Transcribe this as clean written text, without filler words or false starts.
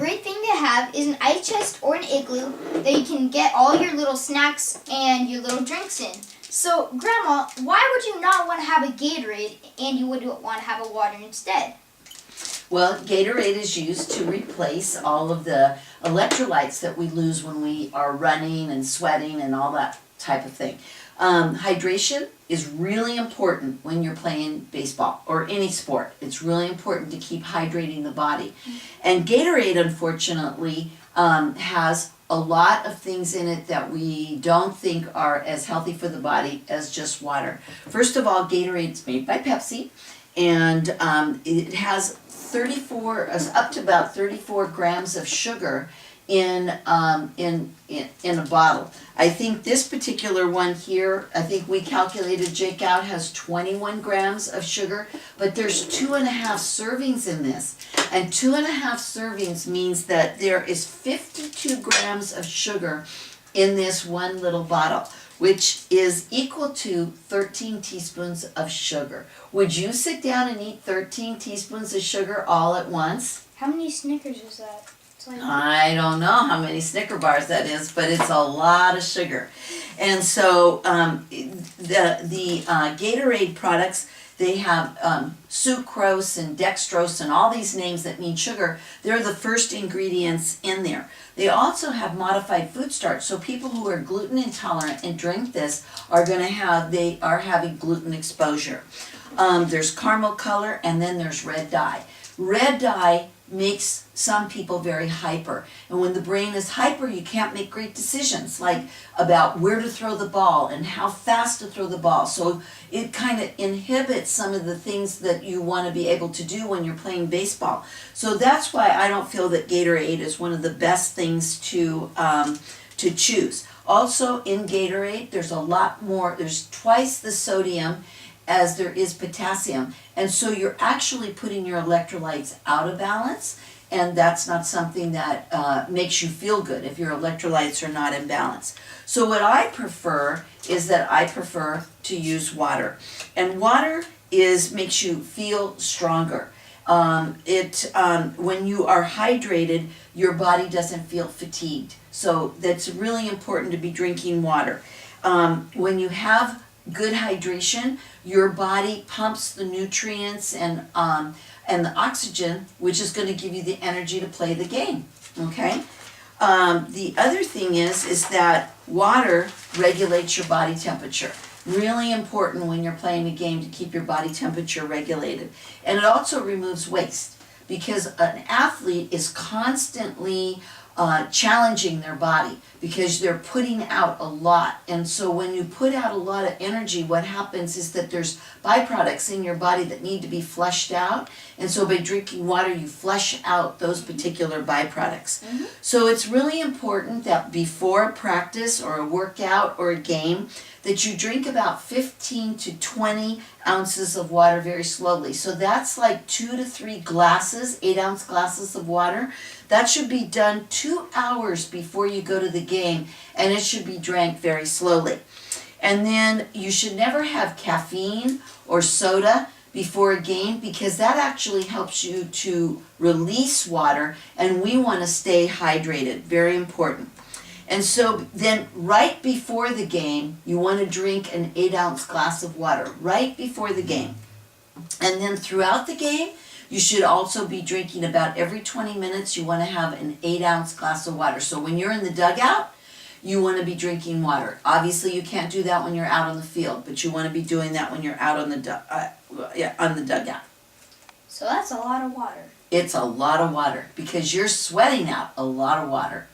great thing to have is an ice chest or an igloo that you can get all your little snacks and your little drinks in. So, Grandma, why would you not want to have a Gatorade and you would want to have a water instead? Well, Gatorade is used to replace all of the electrolytes that we lose when we are running and sweating and all that type of thing. Hydration is really important when you're playing baseball or any sport. It's really important to keep hydrating the body. And Gatorade, unfortunately, has a lot of things in it that we don't think are as healthy for the body as just water. First of all, Gatorade's made by Pepsi, and it has up to about 34 grams of sugar in a bottle. I think this particular one here, I think we calculated, Jake out, has 21 grams of sugar, but there's 2.5 servings in this. And 2.5 servings means that there is 52 grams of sugar in this one little bottle, which is equal to 13 teaspoons of sugar. Would you sit down and eat 13 teaspoons of sugar all at once? How many Snickers is that? I don't know how many Snicker bars that is, but it's a lot of sugar. And so the Gatorade products, they have sucrose and dextrose and all these names that mean sugar. They're the first ingredients in there. They also have modified food starch, so people who are gluten intolerant and drink this are having gluten exposure. There's caramel color, and then there's red dye. Red dye makes some people very hyper, and when the brain is hyper, you can't make great decisions like about where to throw the ball and how fast to throw the ball. So it kind of inhibits some of the things that you want to be able to do when you're playing baseball. So that's why I don't feel that Gatorade is one of the best things to choose. Also in Gatorade, there's twice the sodium as there is potassium, and so you're actually putting your electrolytes out of balance, and that's not something that makes you feel good if your electrolytes are not in balance. So what I prefer is that I prefer to use water, and water makes you feel stronger. When you are hydrated, your body doesn't feel fatigued, so that's really important to be drinking water. When you have good hydration, your body pumps the nutrients and the oxygen, which is going to give you the energy to play the game. Okay. The other thing is that water regulates your body temperature. Really important when you're playing a game to keep your body temperature regulated. And it also removes waste, because an athlete is constantly challenging their body because they're putting out a lot. And so when you put out a lot of energy, what happens is that there's byproducts in your body that need to be flushed out. And so by drinking water, you flush out those particular byproducts. Mm-hmm. So it's really important that before a practice or a workout or a game, that you drink about 15 to 20 ounces of water very slowly. So that's like 2 to 3 glasses, 8-ounce glasses of water. That should be done 2 hours before you go to the game, and it should be drank very slowly. And then you should never have caffeine or soda before a game, because that actually helps you to release water, and we want to stay hydrated. Very important. And so then right before the game, you want to drink an 8-ounce glass of water right before the game. And then throughout the game, you should also be drinking about every 20 minutes, you want to have an 8-ounce glass of water. So when you're in the dugout, you want to be drinking water. Obviously, you can't do that when you're out on the field, but you want to be doing that when you're out on the dugout. So that's a lot of water. It's a lot of water because you're sweating out a lot of water.